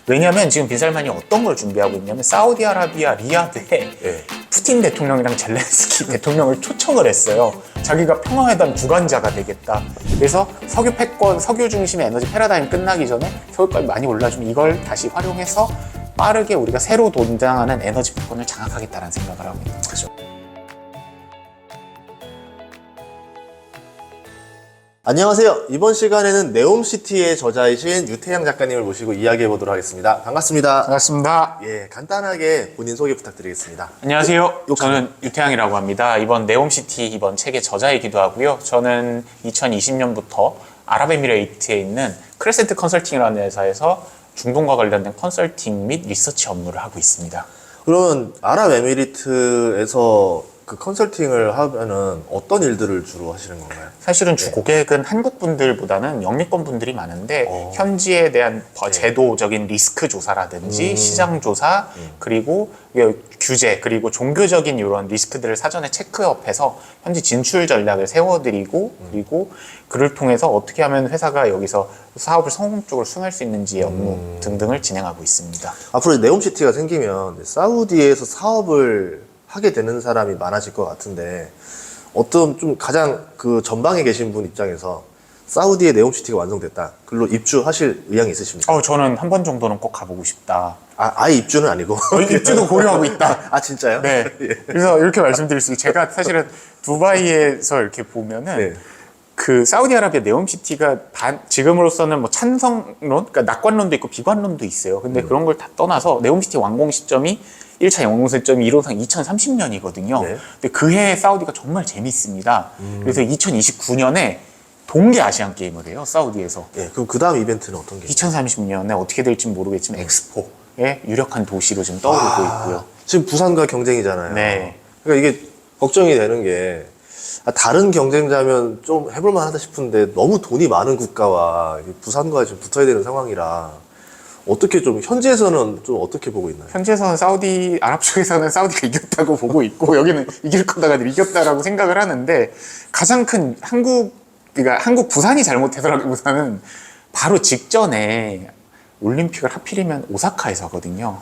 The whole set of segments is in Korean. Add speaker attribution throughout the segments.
Speaker 1: 왜냐하면 지금 빈살만이 어떤 걸 준비하고 있냐면 사우디아라비아 리야드에
Speaker 2: 네.
Speaker 1: 푸틴 대통령이랑 젤렌스키 대통령을 초청을 했어요. 자기가 평화회담 주관자가 되겠다. 그래서 석유 패권, 석유 중심의 에너지 패러다임 끝나기 전에 석유값이 많이 올라주면 이걸 다시 활용해서 빠르게 우리가 새로 등장하는 에너지 패권을 장악하겠다는 생각을 하고 있는 거죠.
Speaker 2: 안녕하세요. 이번 시간에는 네옴시티의 저자이신 유태양 작가님을 모시고 이야기해 보도록 하겠습니다. 반갑습니다.
Speaker 1: 반갑습니다.
Speaker 2: 예, 간단하게 본인 소개 부탁드리겠습니다.
Speaker 1: 안녕하세요. 저는 유태양이라고 합니다. 이번 네옴시티 이번 책의 저자이기도 하고요. 저는 2020년부터 아랍에미레이트에 있는 크레센트 컨설팅이라는 회사에서 중동과 관련된 컨설팅 및 리서치 업무를 하고 있습니다.
Speaker 2: 그러면 아랍에미리트에서 그 컨설팅을 하면은 어떤 일들을 주로 하시는 건가요?
Speaker 1: 사실은 주 고객은 한국 분들보다는 영미권 분들이 많은데 현지에 대한 제도적인 리스크 조사라든지 시장 조사 그리고 규제 그리고 종교적인 이런 리스크들을 사전에 체크업해서 현지 진출 전략을 세워드리고 그리고 그를 통해서 어떻게 하면 회사가 여기서 사업을 성공적으로 수행할 수 있는지의 업무 등등을 진행하고 있습니다.
Speaker 2: 앞으로 네옴시티가 생기면 사우디에서 사업을 하게 되는 사람이 많아질 것 같은데 어떤 좀 가장 그 전방에 계신 분 입장에서 사우디의 네옴시티가 완성됐다. 글로 입주하실 의향이 있으십니까?
Speaker 1: 저는 한 번 정도는 꼭 가보고 싶다.
Speaker 2: 아예 입주는 아니고
Speaker 1: 입주도 고려하고 있다.
Speaker 2: 아 진짜요?
Speaker 1: 네. 그래서 이렇게 말씀드릴 수 있어요. 제가 사실은 두바이에서 이렇게 보면은
Speaker 2: 네.
Speaker 1: 그 사우디아라비아 네옴시티가 지금으로서는 뭐 찬성론, 그러니까 낙관론도 있고 비관론도 있어요. 근데 그런 걸 다 떠나서 네옴시티 완공 시점이 1차 영공 시점이 이론상 2030년이거든요.
Speaker 2: 네.
Speaker 1: 근데 그해 사우디가 정말 재밌습니다. 그래서 2029년에 동계 아시안 게임을 해요. 사우디에서.
Speaker 2: 예, 그럼 그 다음 이벤트는 어떤 게?
Speaker 1: 2030년에 어떻게 될지 모르겠지만 엑스포의 유력한 도시로 지금 떠오르고 있고요.
Speaker 2: 지금 부산과 경쟁이잖아요.
Speaker 1: 네.
Speaker 2: 그러니까 이게 걱정이 되는 게 다른 경쟁자면 좀 해볼만 하다 싶은데 너무 돈이 많은 국가와 부산과 지금 붙어야 되는 상황이라 어떻게 좀 현지에서는 좀 어떻게 보고 있나요?
Speaker 1: 현지에서는 아랍 쪽에서는 사우디가 이겼다고 보고 있고 여기는 이길 거다가 이겼다라고 생각을 하는데 가장 큰 그러니까 한국 부산이 잘못해서라기보다는 바로 직전에 올림픽을 하필이면 오사카에서 하거든요.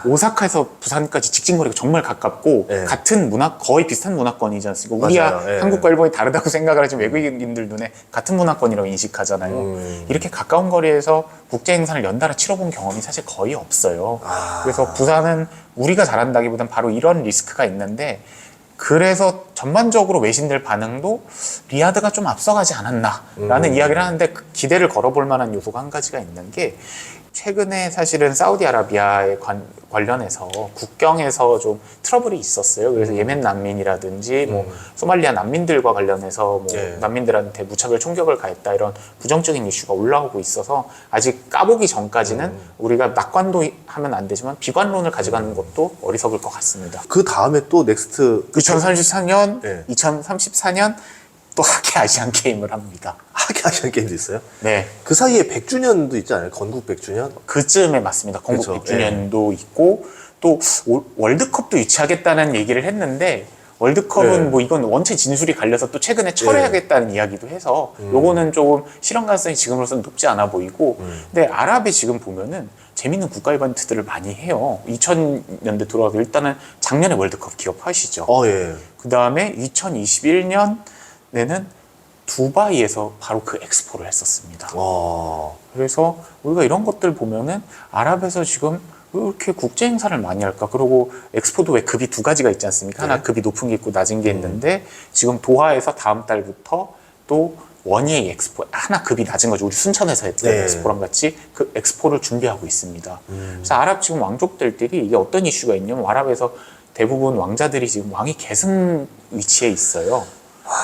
Speaker 1: 오사카에서 부산까지 직진거리가 정말 가깝고
Speaker 2: 네.
Speaker 1: 같은 거의 비슷한 문화권이지 않습니까? 우리야
Speaker 2: 네.
Speaker 1: 한국과 일본이 다르다고 생각을 하지만 외국인들 눈에 같은 문화권이라고 인식하잖아요. 이렇게 가까운 거리에서 국제 행사를 연달아 치러본 경험이 사실 거의 없어요. 그래서 부산은 우리가 잘한다기보단 바로 이런 리스크가 있는데 그래서 전반적으로 외신들 반응도 리야드가 좀 앞서가지 않았나라는 이야기를 하는데 그 기대를 걸어볼 만한 요소가 한 가지가 있는 게 최근에 사실은 사우디아라비아에 관련해서 국경에서 좀 트러블이 있었어요. 그래서 예멘 난민이라든지 뭐 소말리아 난민들과 관련해서 뭐 난민들한테 무차별 총격을 가했다 이런 부정적인 이슈가 올라오고 있어서 아직 까보기 전까지는 우리가 낙관도 하면 안 되지만 비관론을 가져가는 것도 어리석을 것 같습니다.
Speaker 2: 그 다음에 또 넥스트
Speaker 1: 2034년,
Speaker 2: 네.
Speaker 1: 2034년 또 하계 아시안 게임을 합니다.
Speaker 2: 하계 아시안 게임도 있어요?
Speaker 1: 네.
Speaker 2: 그 사이에 100주년도 있지 않아요? 건국 100주년?
Speaker 1: 그쯤에 맞습니다. 건국
Speaker 2: 그렇죠.
Speaker 1: 100주년도 있고 또 월드컵도 유치하겠다는 얘기를 했는데 월드컵은 뭐 이건 원체 진술이 갈려서 또 최근에 철회하겠다는 이야기도 해서 요거는 조금 실현 가능성이 지금으로서는 높지 않아 보이고 근데 아랍에 지금 보면은 재밌는 국가 이벤트들을 많이 해요. 2000년대 들어와서 일단은 작년에 월드컵 기억하시죠?
Speaker 2: 예.
Speaker 1: 그 다음에 2021년에는 두바이에서 바로 그 엑스포를 했었습니다. 그래서 우리가 이런 것들 보면은 아랍에서 지금 왜 이렇게 국제 행사를 많이 할까? 그리고 엑스포도 왜 급이 두 가지가 있지 않습니까? 하나 급이 높은 게 있고 낮은 게 있는데 지금 도하에서 다음 달부터 또 원예이 엑스포 하나 급이 낮은 거죠. 우리 순천에서 했던 엑스포랑 같이 그 엑스포를 준비하고 있습니다. 그래서 아랍 지금 왕족들끼리 이게 어떤 이슈가 있냐면 아랍에서 대부분 왕자들이 지금 왕위 계승 위치에 있어요.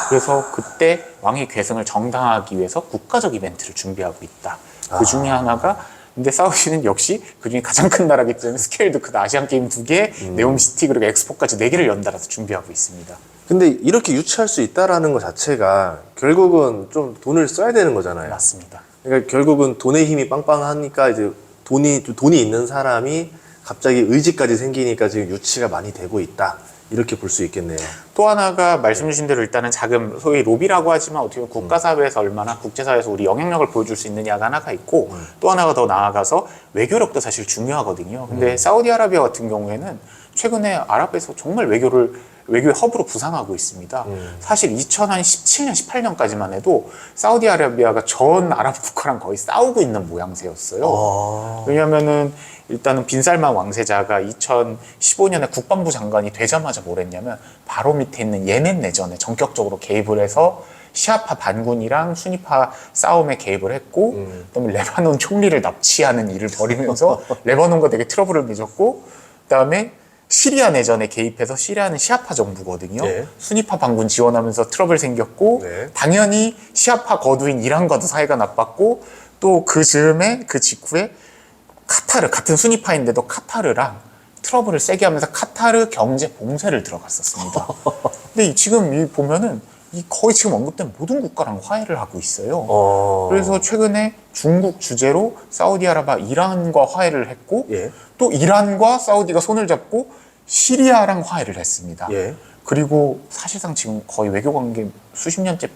Speaker 1: 그래서 그때 왕위 계승을 정당화하기 위해서 국가적 이벤트를 준비하고 있다. 그 중에 하나가 근데 사우디는 역시 그중에 가장 큰 나라기 때문에 스케일도 크다. 아시안게임 2개, 네옴시티 그리고 엑스포까지 4개를 연달아서 준비하고 있습니다.
Speaker 2: 근데 이렇게 유치할 수 있다라는 것 자체가 결국은 좀 돈을 써야 되는 거잖아요.
Speaker 1: 맞습니다.
Speaker 2: 그러니까 결국은 돈의 힘이 빵빵하니까 이제 돈이 있는 사람이 갑자기 의지까지 생기니까 지금 유치가 많이 되고 있다. 이렇게 볼 수 있겠네요.
Speaker 1: 또 하나가 말씀 주신 대로 일단은 자금, 소위 로비라고 하지만 어떻게 보면 국가사회에서 얼마나 국제사회에서 우리 영향력을 보여줄 수 있느냐가 하나가 있고 또 하나가 더 나아가서 외교력도 사실 중요하거든요. 근데 사우디아라비아 같은 경우에는 최근에 아랍에서 정말 외교의 허브로 부상하고 있습니다. 사실 2017년, 18년까지만 해도 사우디아라비아가 전 아랍 국가랑 거의 싸우고 있는 모양새였어요. 왜냐면은 일단은 빈살만 왕세자가 2015년에 국방부 장관이 되자마자 뭘 했냐면 바로 밑에 있는 예멘 내전에 전격적으로 개입을 해서 시아파 반군이랑 수니파 싸움에 개입을 했고 그다음에 레바논 총리를 납치하는 일을 벌이면서 레바논과 되게 트러블을 맺었고 그다음에 시리아 내전에 개입해서 시리아는 시아파 정부거든요.
Speaker 2: 네.
Speaker 1: 수니파 반군 지원하면서 트러블 생겼고
Speaker 2: 네.
Speaker 1: 당연히 시아파 거두인 이란과도 사이가 나빴고 또 그 즈음에 그 직후에 카타르 같은 수니파인데도 카타르랑 트러블을 세게 하면서 카타르 경제 봉쇄를 들어갔었습니다. 근데 지금 보면은 거의 지금 언급된 모든 국가랑 화해를 하고 있어요. 그래서 최근에 중국 주재로 사우디아라비아 이란과 화해를 했고
Speaker 2: 예.
Speaker 1: 또 이란과 사우디가 손을 잡고 시리아랑 화해를 했습니다.
Speaker 2: 예.
Speaker 1: 그리고 사실상 지금 거의 외교관계 수십 년째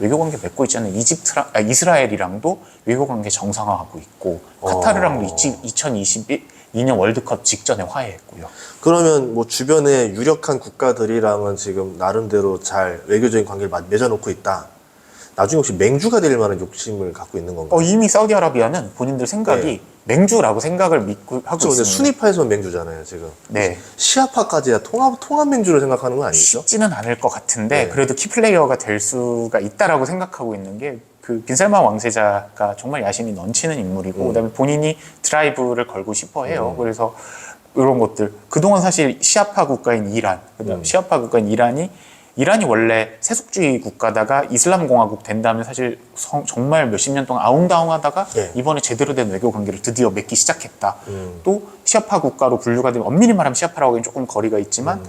Speaker 1: 외교관계 맺고 있잖아요. 이스라엘이랑도 외교관계 정상화하고 있고 카타르랑도 2022년 월드컵 직전에 화해했고요.
Speaker 2: 그러면 뭐 주변의 유력한 국가들이랑은 지금 나름대로 잘 외교적인 관계를 맺어놓고 있다. 나중에 혹시 맹주가 될 만한 욕심을 갖고 있는 건가요?
Speaker 1: 이미 사우디아라비아는 본인들 생각이
Speaker 2: 네.
Speaker 1: 맹주라고 생각을 믿고 하고
Speaker 2: 그렇죠. 근데
Speaker 1: 있습니다.
Speaker 2: 순위파에서는 맹주잖아요, 지금.
Speaker 1: 네.
Speaker 2: 시아파까지야 통합 맹주를 생각하는 건 아니죠?
Speaker 1: 쉽지는 않을 것 같은데
Speaker 2: 네.
Speaker 1: 그래도 키플레이어가 될 수가 있다라고 생각하고 있는 게 그 빈살만 왕세자가 정말 야심이 넘치는 인물이고 그다음에 본인이 드라이브를 걸고 싶어 해요. 그래서 이런 것들 그동안 사실 시아파 국가인 이란 그다음 시아파 국가인 이란이 원래 세속주의 국가다가 이슬람 공화국 된 다음에 사실 정말 몇십 년 동안 아웅다웅하다가
Speaker 2: 네.
Speaker 1: 이번에 제대로 된 외교 관계를 드디어 맺기 시작했다. 또 시아파 국가로 분류가 되면 엄밀히 말하면 시아파라고 하기엔 조금 거리가 있지만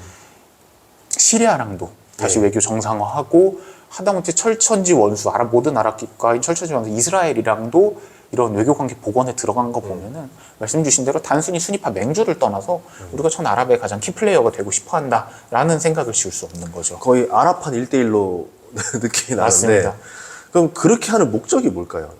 Speaker 1: 시리아랑도 다시
Speaker 2: 네.
Speaker 1: 외교 정상화하고 하다못해 철천지 원수 모든 아랍 국가인 철천지 원수 이스라엘이랑도 이런 외교관계 복원에 들어간 거 보면은 말씀 주신 대로 단순히 순위파 맹주를 떠나서 우리가 전 아랍의 가장 키플레이어가 되고 싶어한다라는 생각을 지울 수 없는 거죠.
Speaker 2: 거의 아랍판 1대1로 느낌이 나는데.
Speaker 1: 맞습니다.
Speaker 2: 그럼 그렇게 하는 목적이 뭘까요?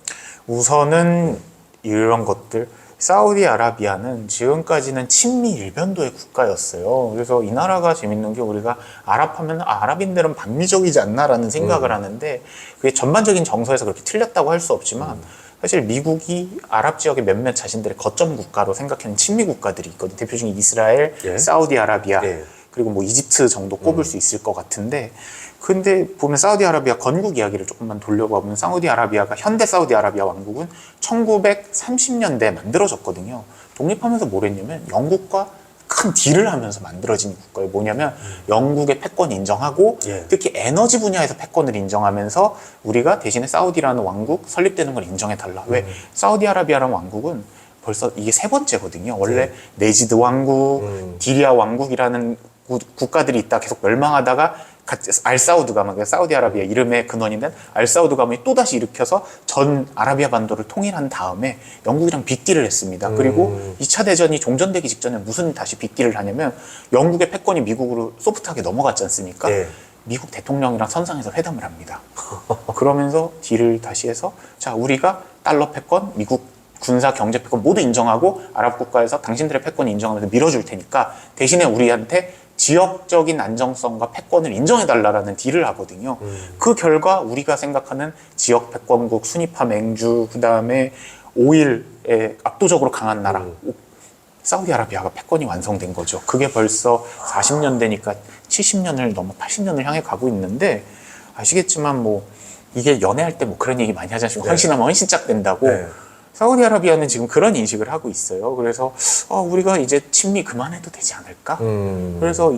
Speaker 1: 우선은 이런 것들 사우디아라비아는 지금까지는 친미 일변도의 국가였어요. 그래서 이 나라가 재밌는 게 우리가 아랍하면 아랍인들은 반미적이지 않나라는 생각을 하는데 그게 전반적인 정서에서 그렇게 틀렸다고 할 수 없지만 사실 미국이 아랍 지역의 몇몇 자신들의 거점 국가로 생각하는 친미 국가들이 있거든요. 대표 중에 이스라엘,
Speaker 2: 예.
Speaker 1: 사우디아라비아,
Speaker 2: 예.
Speaker 1: 그리고 뭐 이집트 정도 꼽을 수 있을 것 같은데 근데 보면 사우디아라비아 건국 이야기를 조금만 돌려보면 사우디아라비아가 현대 사우디아라비아 왕국은 1930년대에 만들어졌거든요. 독립하면서 뭘 했냐면 영국과 큰 딜을 하면서 만들어진 국가예요. 뭐냐면 영국의 패권 인정하고
Speaker 2: 예.
Speaker 1: 특히 에너지 분야에서 패권을 인정하면서 우리가 대신에 사우디라는 왕국 설립되는 걸 인정해달라. 왜? 사우디아라비아라는 왕국은 벌써 이게 세 번째거든요. 원래 네지드 왕국, 디리아 왕국이라는 국가들이 있다 계속 멸망하다가 알사우드 가문, 사우디아라비아 이름의 근원인 알사우드 가문이 또다시 일으켜서 전 아라비아 반도를 통일한 다음에 영국이랑 빅딜을 했습니다. 그리고 2차 대전이 종전되기 직전에 무슨 다시 빅딜을 하냐면 영국의 패권이 미국으로 소프트하게 넘어갔지 않습니까?
Speaker 2: 예.
Speaker 1: 미국 대통령이랑 선상에서 회담을 합니다. 그러면서 딜을 다시 해서 자 우리가 달러 패권, 미국 군사 경제 패권 모두 인정하고 아랍 국가에서 당신들의 패권을 인정하면서 밀어줄 테니까 대신에 우리한테 지역적인 안정성과 패권을 인정해달라는 딜을 하거든요. 그 결과 우리가 생각하는 지역 패권국, 순위파 맹주, 그 다음에 오일에 압도적으로 강한 나라, 사우디아라비아가 패권이 완성된 거죠. 그게 벌써 40년 되니까 70년을 넘어 80년을 향해 가고 있는데 아시겠지만 뭐 이게 연애할 때 뭐 그런 얘기 많이 하지 않습니까?
Speaker 2: 네.
Speaker 1: 헌신하면 헌신짝 된다고.
Speaker 2: 네.
Speaker 1: 사우디아라비아는 지금 그런 인식을 하고 있어요. 그래서 우리가 이제 친미 그만해도 되지 않을까? 그래서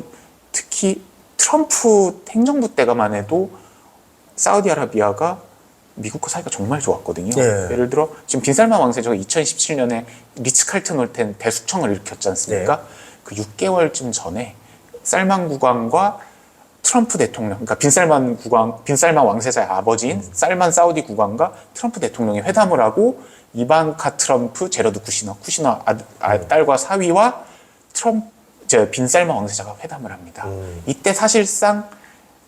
Speaker 1: 특히 트럼프 행정부 때가만 해도 사우디아라비아가 미국과 사이가 정말 좋았거든요.
Speaker 2: 네.
Speaker 1: 예를 들어 지금 빈살만 왕세자가 2017년에 리츠칼튼 홀텐 대숙청을 일으켰지 않습니까?
Speaker 2: 네.
Speaker 1: 그 6개월쯤 전에 살만 국왕과 트럼프 대통령, 그러니까 빈살만 왕세자의 아버지인 살만 사우디 국왕과 트럼프 대통령이 회담을 하고 이반카 트럼프, 제러드 쿠시너 딸과 사위와 빈 살만 왕세자가 회담을 합니다. 이때 사실상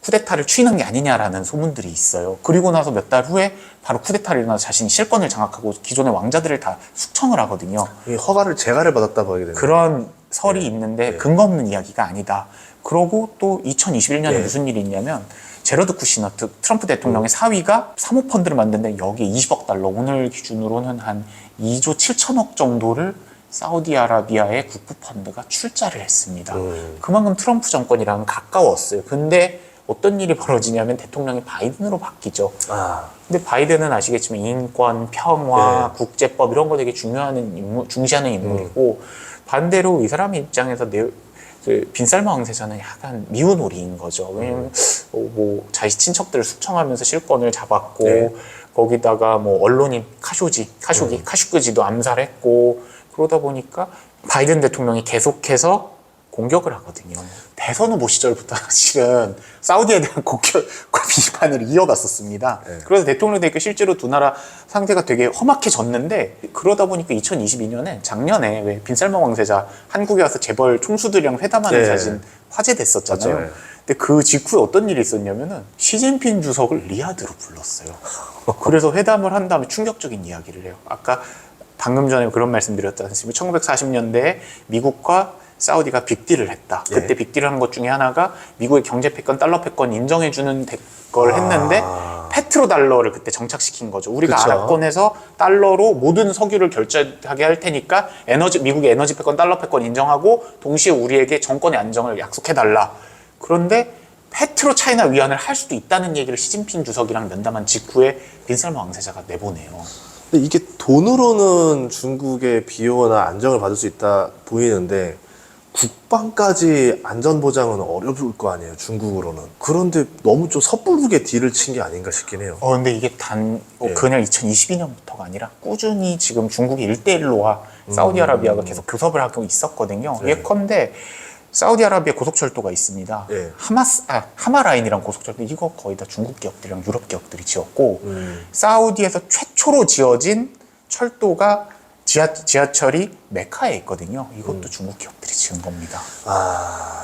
Speaker 1: 쿠데타를 추인한 게 아니냐라는 소문들이 있어요. 그리고 나서 몇 달 후에 바로 쿠데타를 일어나서 자신이 실권을 장악하고 기존의 왕자들을 다 숙청을 하거든요.
Speaker 2: 이 허가를 재가를 받았다 보게 되는.
Speaker 1: 그런 설이 있는데 근거 없는 이야기가 아니다. 그러고 또 2021년에 무슨 일이 있냐면 제러드 쿠시너 트럼프 대통령의 사위가 사모펀드를 만드는데 여기에 20억 달러, 오늘 기준으로는 한 2조 7천억 정도를 사우디아라비아의 국부펀드가 출자를 했습니다. 그만큼 트럼프 정권이랑 가까웠어요. 근데 어떤 일이 벌어지냐면 대통령이 바이든으로 바뀌죠. 근데 바이든은 아시겠지만 인권, 평화, 국제법 이런 거 되게 중시하는 인물이고 반대로 이 사람 입장에서 빈살마 왕세자는 약간 미운 오리인 거죠. 왜냐면 뭐 자기 친척들을 숙청하면서 실권을 잡았고 거기다가 뭐 언론인 카쇼기도 암살했고 그러다 보니까 바이든 대통령이 계속해서 공격을 하거든요. 대선 후보 시절부터 사실은 사우디에 대한 비판을 이어갔었습니다. 그래서 대통령 되니까 실제로 두 나라 상태가 되게 험악해졌는데 그러다 보니까 2022년에 작년에 왜 빈살만 왕세자 한국에 와서 재벌 총수들이랑 회담하는 사진 화제됐었잖아요.
Speaker 2: 맞죠.
Speaker 1: 근데 그 직후에 어떤 일이 있었냐면은 시진핑 주석을 리야드로 불렀어요. 그래서 회담을 한 다음에 충격적인 이야기를 해요. 아까 방금 전에 그런 말씀 드렸지 않습니까? 1940년대에 미국과 사우디가 빅딜을 했다. 그때 빅딜을 한 것 중에 하나가 미국의 경제 패권, 달러 패권 인정해주는 걸 했는데 페트로달러를 그때 정착시킨 거죠. 우리가 아랍권에서 달러로 모든 석유를 결제하게 할 테니까 미국의 에너지 패권, 달러 패권 인정하고 동시에 우리에게 정권의 안정을 약속해달라. 그런데 페트로 차이나 위안을 할 수도 있다는 얘기를 시진핑 주석이랑 면담한 직후에 빈살만 왕세자가 내보내요.
Speaker 2: 근데 이게 돈으로는 중국의 비호나 안정을 받을 수 있다 보이는데 국방까지 안전보장은 어려울 거 아니에요, 중국으로는. 그런데 너무 좀 섣부르게 딜을 친 게 아닌가 싶긴 해요.
Speaker 1: 근데 이게 그냥 2022년부터가 아니라 꾸준히 지금 중국이 1대1로와 사우디아라비아가 계속 교섭을 하고 있었거든요. 예컨대 사우디아라비아 고속철도가 있습니다. 하마라인이란 고속철도, 이거 거의 다 중국 기업들이랑 유럽 기업들이 지었고 사우디에서 최초로 지어진 철도가 지하철이 메카에 있거든요. 이것도 중국 기업들이 지은 겁니다.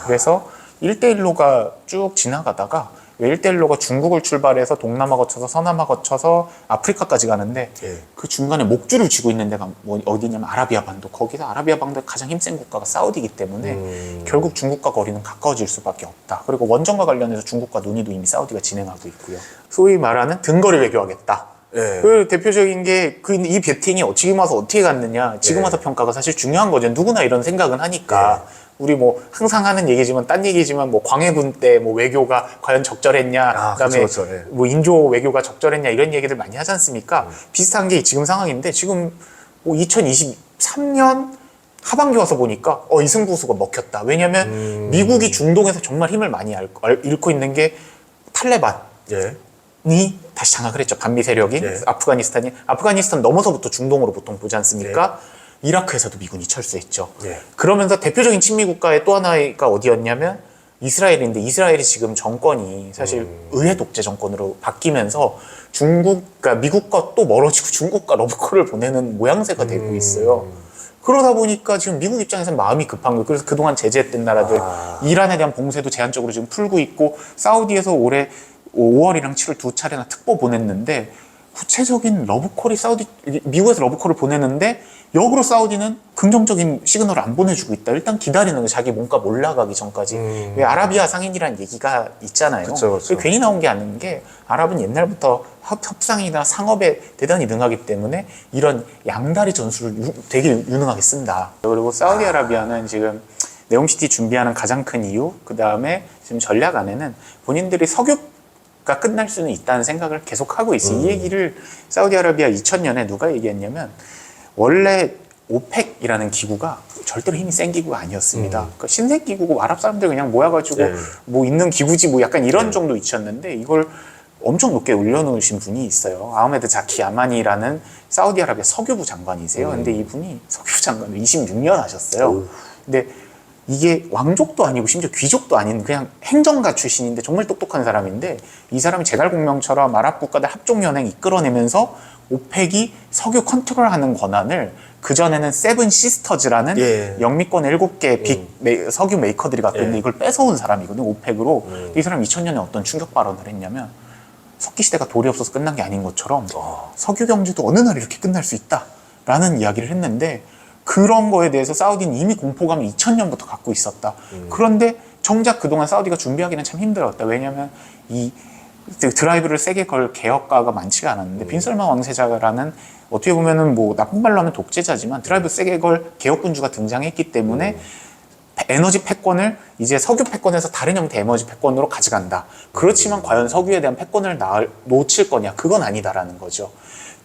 Speaker 1: 그래서 1대1로가 쭉 지나가다가 1대1로가 중국을 출발해서 동남아 거쳐서 서남아 거쳐서 아프리카까지 가는데 그 중간에 목줄을 쥐고 있는 데가 뭐 어디냐면 아라비아 반도. 거기서 아라비아 반도의 가장 힘센 국가가 사우디이기 때문에 결국 중국과 거리는 가까워질 수밖에 없다. 그리고 원전과 관련해서 중국과 논의도 이미 사우디가 진행하고 있고요. 소위 말하는 등거리 외교하겠다. 그 대표적인 게 이 배팅이 지금 와서 어떻게 갔느냐, 지금 와서 평가가 사실 중요한 거죠. 누구나 이런 생각은 하니까. 우리 뭐 항상 하는 얘기지만 딴 얘기지만 뭐 광해군 때 뭐 외교가 과연 적절했냐, 그다음에
Speaker 2: 그쵸.
Speaker 1: 뭐 인조 외교가 적절했냐 이런 얘기들 많이 하지 않습니까? 비슷한 게 지금 상황인데 지금 뭐 2023년 하반기 와서 보니까 이승구수가 먹혔다. 왜냐면 미국이 중동에서 정말 힘을 많이 잃고 있는 게 탈레반이 다시 장악을 했죠. 반미 세력인 아프가니스탄 넘어서부터 중동으로 보통 보지 않습니까? 이라크에서도 미군이 철수했죠. 그러면서 대표적인 친미 국가의 또 하나가 어디였냐면 이스라엘인데, 이스라엘이 지금 정권이 사실 의회 독재 정권으로 바뀌면서 그러니까 미국과 또 멀어지고 중국과 러브콜을 보내는 모양새가 되고 있어요. 그러다 보니까 지금 미국 입장에서는 마음이 급한 거예요. 그래서 그동안 제재했던 나라들 이란에 대한 봉쇄도 제한적으로 지금 풀고 있고, 사우디에서 올해 5월이랑 7월 두 차례나 특보 보냈는데 구체적인 러브콜이 미국에서 러브콜을 보내는데 역으로 사우디는 긍정적인 시그널을 안 보내주고 있다. 일단 기다리는 거예요. 자기 몸값 올라가기 전까지. 왜 아라비아 상인이라는 얘기가 있잖아요.
Speaker 2: 그쵸.
Speaker 1: 괜히 나온 게 아닌 게 아랍은 옛날부터 협상이나 상업에 대단히 능하기 때문에 이런 양다리 전술을 되게 유능하게 쓴다. 그리고 사우디아라비아는 지금 네옴시티 준비하는 가장 큰 이유, 그 다음에 지금 전략 안에는 본인들이 석유가 끝날 수는 있다는 생각을 계속 하고 있어요. 이 얘기를 사우디아라비아 2000년에 누가 얘기했냐면, 원래 오펙이라는 기구가 절대로 힘이 센 기구가 아니었습니다. 그러니까 신생 기구고 아랍 사람들 그냥 모여가지고 뭐 있는 기구지 뭐 약간 이런 정도 위치였는데, 이걸 엄청 높게 올려놓으신 분이 있어요. 아흐메드 자키 야마니라는 사우디아라비아 석유부 장관이세요. 근데 이분이 석유부 장관을 26년 하셨어요. 근데 이게 왕족도 아니고 심지어 귀족도 아닌 그냥 행정가 출신인데 정말 똑똑한 사람인데, 이 사람이 제갈공명처럼 아랍 국가들 합종연행 이끌어내면서 오펙이 석유 컨트롤하는 권한을 그전에는 세븐 시스터즈라는
Speaker 2: 예.
Speaker 1: 영미권 7개 석유 메이커들이 갖고 있는데 이걸 뺏어온 사람이거든요. 오펙으로. 이 사람이 2000년에 어떤 충격 발언을 했냐면 석기 시대가 돌이 없어서 끝난 게 아닌 것처럼 석유 경제도 어느 날 이렇게 끝날 수 있다라는 이야기를 했는데 그런 거에 대해서 사우디는 이미 공포감을 2000년부터 갖고 있었다. 그런데 정작 그동안 사우디가 준비하기는 참 힘들었다. 왜냐하면 이 드라이브를 세게 걸 개혁가가 많지가 않았는데 빈설만 왕세자라는 어떻게 보면은 뭐 나쁜 말로 하면 독재자지만 드라이브 세게 걸 개혁군주가 등장했기 때문에 에너지 패권을 이제 석유 패권에서 다른 형태 에너지 패권으로 가져간다. 그렇지만 과연 석유에 대한 패권을 놓칠 거냐? 그건 아니다라는 거죠.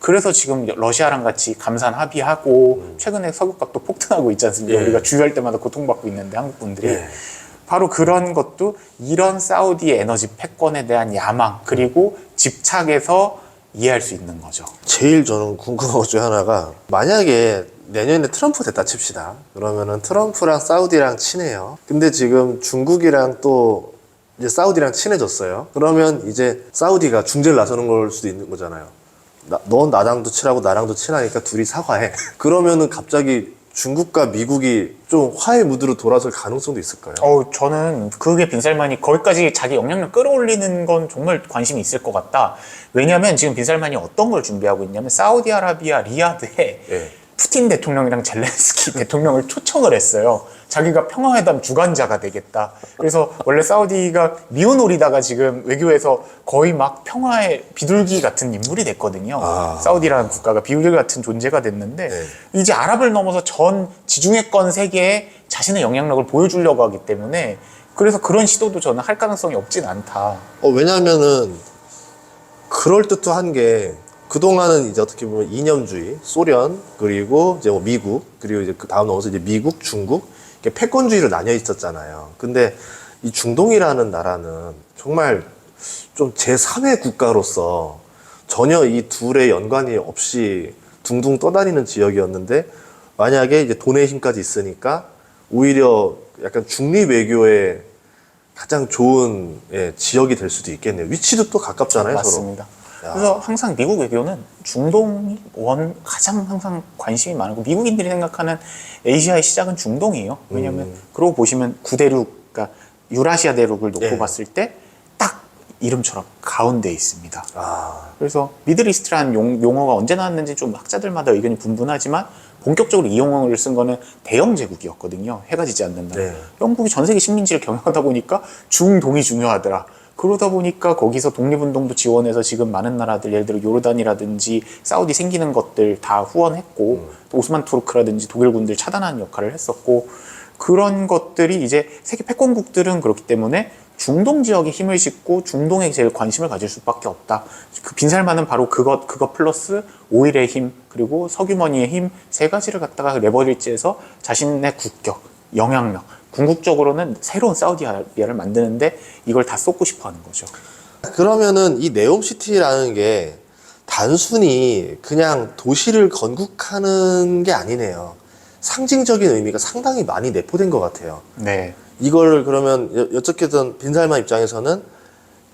Speaker 1: 그래서 지금 러시아랑 같이 감산 합의하고 최근에 석유값도 폭등하고 있지 않습니까? 우리가 주유할 때마다 고통받고 있는데 한국 분들이 바로 그런 것도 이런 사우디의 에너지 패권에 대한 야망 그리고 집착에서 이해할 수 있는 거죠.
Speaker 2: 제일 저는 궁금한 것 중에 하나가 만약에 내년에 트럼프 됐다 칩시다. 그러면은 트럼프랑 사우디랑 친해요. 근데 지금 중국이랑 또 이제 사우디랑 친해졌어요. 그러면 이제 사우디가 중재를 나서는 걸 수도 있는 거잖아요. 넌 나랑도 친하고 나랑도 친하니까 둘이 사과해. 그러면은 갑자기 중국과 미국이 좀 화해 무드로 돌아설 가능성도 있을까요?
Speaker 1: 저는 그게 빈살만이 거기까지 자기 영향력 끌어올리는 건 정말 관심이 있을 것 같다. 왜냐하면 지금 빈살만이 어떤 걸 준비하고 있냐면 사우디아라비아 리야드에 푸틴 대통령이랑 젤렌스키 대통령을 초청을 했어요. 자기가 평화회담 주관자가 되겠다. 그래서 원래 사우디가 미워노리다가 지금 외교에서 거의 막 평화의 비둘기 같은 인물이 됐거든요. 사우디라는 국가가 비둘기 같은 존재가 됐는데 이제 아랍을 넘어서 전 지중해권 세계에 자신의 영향력을 보여주려고 하기 때문에 그래서 그런 시도도 저는 할 가능성이 없진 않다.
Speaker 2: 왜냐하면은 그럴듯한 게 그동안은 이제 어떻게 보면 이념주의, 소련, 그리고 이제 뭐 미국, 그리고 이제 그 다음 넘어서 이제 미국, 중국, 이렇게 패권주의로 나뉘어 있었잖아요. 근데 이 중동이라는 나라는 정말 좀 제3의 국가로서 전혀 이 둘의 연관이 없이 둥둥 떠다니는 지역이었는데 만약에 이제 돈의 힘까지 있으니까 오히려 약간 중립 외교의 가장 좋은 지역이 될 수도 있겠네요. 위치도 또 가깝잖아요,
Speaker 1: 맞습니다.
Speaker 2: 서로.
Speaker 1: 그래서 항상 미국 외교는 중동이 가장 항상 관심이 많고 미국인들이 생각하는 아시아의 시작은 중동이에요. 왜냐하면 그러고 보시면 구대륙, 그러니까 유라시아 대륙을 놓고 봤을 때 딱 이름처럼 가운데에 있습니다. 그래서 미들이스트라는 용어가 언제 나왔는지 좀 학자들마다 의견이 분분하지만 본격적으로 이 용어를 쓴 거는 대영 제국이었거든요. 해가 지지 않는 나라. 영국이 전 세계 식민지를 경영하다 보니까 중동이 중요하더라. 그러다 보니까 거기서 독립운동도 지원해서 지금 많은 나라들 예를 들어 요르단이라든지 사우디 생기는 것들 다 후원했고 또 오스만 투르크라든지 독일군들 차단하는 역할을 했었고 그런 것들이 이제 세계 패권국들은 그렇기 때문에 중동 지역에 힘을 싣고 중동에 제일 관심을 가질 수밖에 없다. 그 빈살만은 바로 그것 플러스 오일의 힘 그리고 석유머니의 힘 세 가지를 갖다가 레버리지해서 자신의 국격, 영향력 궁극적으로는 새로운 사우디아라비아를 만드는데 이걸 다 쏟고 싶어 하는 거죠.
Speaker 2: 그러면은 이 네옴시티라는 게 단순히 그냥 도시를 건국하는 게 아니네요. 상징적인 의미가 상당히 많이 내포된 것 같아요.
Speaker 1: 네.
Speaker 2: 이걸 그러면 여쭙겠던 빈살만 입장에서는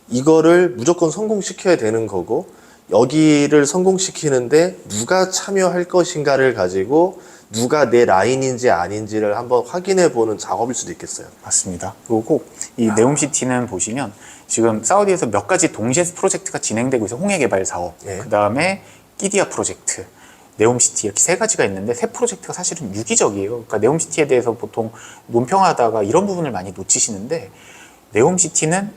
Speaker 2: 이거를 무조건 성공시켜야 되는 거고 여기를 성공시키는데 누가 참여할 것인가를 가지고 누가 내 라인인지 아닌지를 한번 확인해 보는 작업일 수도 있겠어요.
Speaker 1: 맞습니다. 그리고 이 네옴시티는 보시면 지금 사우디에서 몇 가지 동시에 프로젝트가 진행되고 있어요. 홍해 개발 사업, 그 다음에 끼디아 프로젝트, 네옴시티 이렇게 세 가지가 있는데 세 프로젝트가 사실은 유기적이에요. 그러니까 네옴시티에 대해서 보통 논평하다가 이런 부분을 많이 놓치시는데 네옴시티는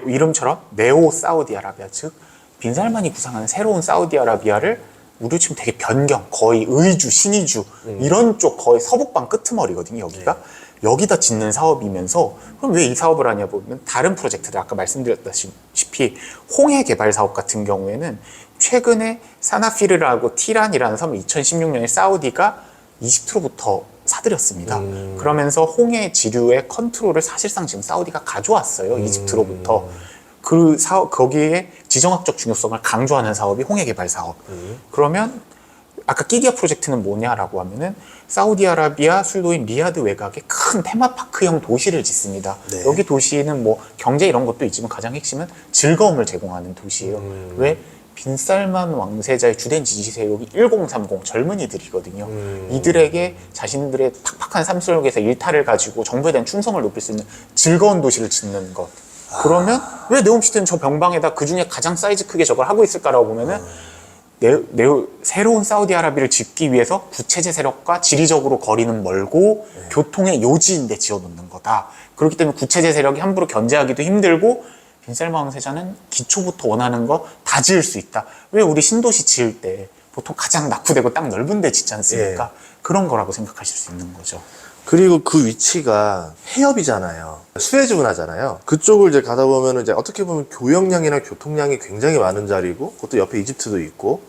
Speaker 1: 이름처럼 네오 사우디아라비아 즉 빈살만이 구상하는 새로운 사우디아라비아를 우리 지금 되게 변경, 거의 의주, 신의주 이런 쪽 거의 서북방 끄트머리거든요. 여기가 여기다 짓는 사업이면서 그럼 왜 이 사업을 하냐 보면 다른 프로젝트들 아까 말씀드렸다시피 홍해 개발 사업 같은 경우에는 최근에 사나피르라고 티란이라는 섬을 2016년에 사우디가 이집트로부터 사들였습니다. 그러면서 홍해 지류의 컨트롤을 사실상 지금 사우디가 가져왔어요. 이집트로부터. 거기에 지정학적 중요성을 강조하는 사업이 홍해 개발 사업. 그러면 아까 끼디아 프로젝트는 뭐냐라고 하면은 사우디아라비아 수도인 리야드 외곽에 큰 테마파크형 도시를 짓습니다. 여기 도시는 뭐 경제 이런 것도 있지만 가장 핵심은 즐거움을 제공하는 도시예요. 왜? 빈살만 왕세자의 주된 지지 세력이 1030 젊은이들이거든요. 이들에게 자신들의 팍팍한 삶 속에서 일탈을 가지고 정부에 대한 충성을 높일 수 있는 즐거운 도시를 짓는 것. 그러면 왜 네옴시티는 저 병방에다 그 중에 가장 사이즈 크게 저걸 하고 있을까라고 보면은 새로운 사우디아라비아를 짓기 위해서 부채제 세력과 지리적으로 거리는 멀고 교통의 요지인데 지어놓는 거다. 그렇기 때문에 구체제 세력이 함부로 견제하기도 힘들고 빈살만 왕세자는 기초부터 원하는 거 다 지을 수 있다. 왜 우리 신도시 지을 때 보통 가장 낙후되고 땅 넓은 데 짓지 않습니까? 그런 거라고 생각하실 수 있는 거죠.
Speaker 2: 그리고 그 위치가 해협이잖아요. 수에즈 운하잖아요. 그쪽을 이제 가다 보면은 이제 어떻게 보면 교역량이나 교통량이 굉장히 많은 자리고, 그것도 옆에 이집트도 있고,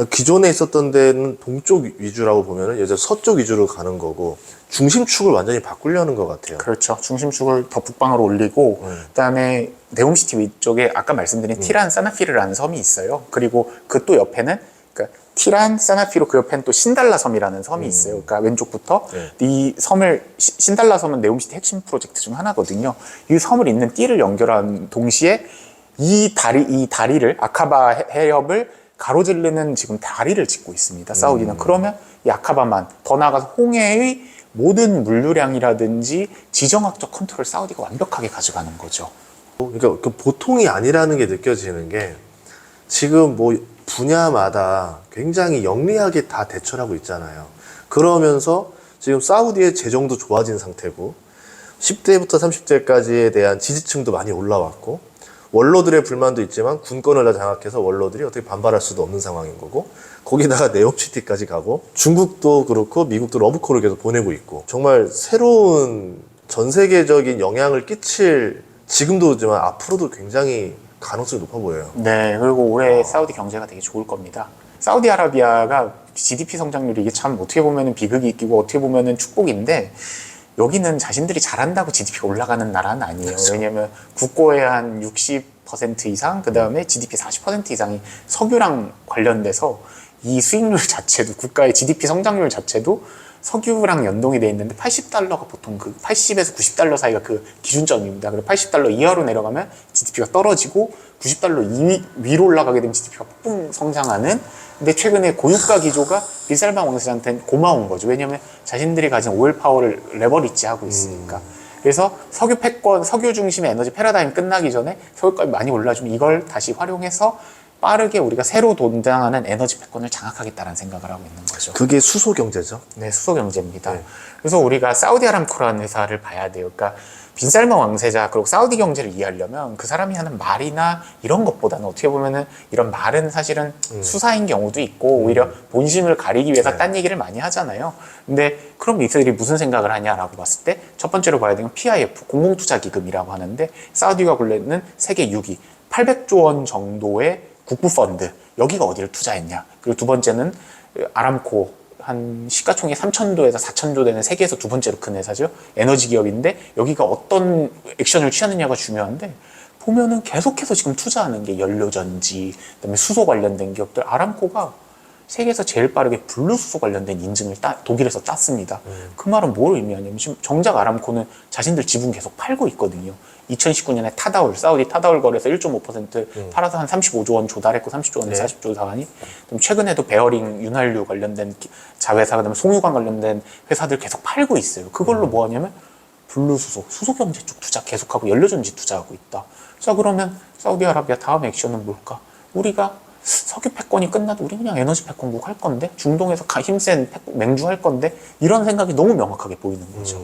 Speaker 2: 기존에 있었던 데는 동쪽 위주라고 보면은 이제 서쪽 위주로 가는 거고, 중심축을 완전히 바꾸려는 것 같아요.
Speaker 1: 그렇죠. 중심축을 더 북방으로 올리고, 그다음에 네옴시티 위쪽에 아까 말씀드린 티란 사나피르라는 섬이 있어요. 그리고 그 또 옆에는 그러니까 티란 사나피로 그 옆에는 또 신달라 섬이라는 섬이 있어요. 그러니까 왼쪽부터 이 섬을 신달라 섬은 네옴시티 핵심 프로젝트 중 하나거든요. 이 섬을 잇는 띠를 연결한 동시에 이 다리를 아카바 해협을 가로지르는 지금 다리를 짓고 있습니다. 사우디는. 그러면 이 아카바만 더 나아가서 홍해의 모든 물류량이라든지 지정학적 컨트롤 사우디가 완벽하게 가져가는 거죠.
Speaker 2: 그러니까 그 보통이 아니라는 게 느껴지는 게, 지금 뭐 분야마다 굉장히 영리하게 다 대처를 하고 있잖아요. 그러면서 지금 사우디의 재정도 좋아진 상태고, 10대부터 30대까지에 대한 지지층도 많이 올라왔고, 원로들의 불만도 있지만 군권을 다 장악해서 원로들이 어떻게 반발할 수도 없는 상황인 거고, 거기다가 네옴시티까지 가고, 중국도 그렇고 미국도 러브콜을 계속 보내고 있고, 정말 새로운 전 세계적인 영향을 끼칠, 지금도지만 앞으로도 굉장히 가능성이 높아 보여요.
Speaker 1: 네, 그리고 올해 사우디 경제가 되게 좋을 겁니다. 사우디아라비아가 GDP 성장률이 이게 참 어떻게 보면은 비극이 있고 어떻게 보면은 축복인데, 여기는 자신들이 잘한다고 GDP가 올라가는 나라는 아니에요.
Speaker 2: 그렇죠.
Speaker 1: 왜냐하면 국고의 한 60% 이상, 그 다음에 GDP 40% 이상이 석유랑 관련돼서 이 수익률 자체도, 국가의 GDP 성장률 자체도 석유랑 연동이 돼 있는데 80달러가 보통 그 80에서 90달러 사이가 그 기준점입니다. 그리고 80달러 이하로 내려가면 GDP가 떨어지고 90달러 위로 올라가게 되면 GDP가 폭풍 성장하는. 근데 최근에 고유가 기조가 빈살만 왕세자한테는 고마운 거죠. 왜냐하면 자신들이 가진 오일 파워를 레버리지하고 있으니까. 그래서 석유 패권, 석유 중심의 에너지 패러다임 끝나기 전에 석유값이 많이 올라주면 이걸 다시 활용해서 빠르게 우리가 새로 등장하는 에너지 패권을 장악하겠다는 생각을 하고 있는 거죠.
Speaker 2: 그게 수소 경제죠.
Speaker 1: 네, 수소 경제입니다.
Speaker 2: 네.
Speaker 1: 그래서 우리가 사우디 아람코라는 회사를 봐야 돼요. 그러니까 빈살만 왕세자 그리고 사우디 경제를 이해하려면 그 사람이 하는 말이나 이런 것보다는 어떻게 보면은 이런 말은 사실은 수사인 경우도 있고 오히려 본심을 가리기 위해서 딴 얘기를 많이 하잖아요. 근데 그럼 이들이 무슨 생각을 하냐라고 봤을 때 첫 번째로 봐야 되는 PIF 공공투자기금이라고 하는데, 사우디가 굴레는 세계 6위 800조 원 정도의 국부펀드, 여기가 어디를 투자했냐. 그리고 두 번째는 아람코, 한 시가총액 3,000조에서 4,000조 되는 세계에서 두 번째로 큰 회사죠. 에너지 기업인데 여기가 어떤 액션을 취하느냐가 중요한데, 보면은 계속해서 지금 투자하는 게 연료전지, 그다음에 수소 관련된 기업들. 아람코가 세계에서 제일 빠르게 블루수소 관련된 인증을 독일에서 땄습니다. 그 말은 뭘 의미하냐면 지금 정작 아람코는 자신들 지분 계속 팔고 있거든요. 2019년에 타다울, 사우디 타다울 거래에서 1.5% 팔아서 한 35조 원 조달했고 30조 원에 40조 상한이. 그럼 최근에도 베어링, 윤활유 관련된 자회사, 그다음에 송유관 관련된 회사들 계속 팔고 있어요. 그걸로 뭐 하냐면 블루수소, 수소경제 쪽 투자 계속하고 연료전지 투자하고 있다. 자, 그러면 사우디아라비아 다음 액션은 뭘까? 우리가 석유 패권이 끝나도 우리 그냥 에너지 패권국 할 건데, 중동에서 힘센 맹주 할 건데, 이런 생각이 너무 명확하게 보이는 거죠.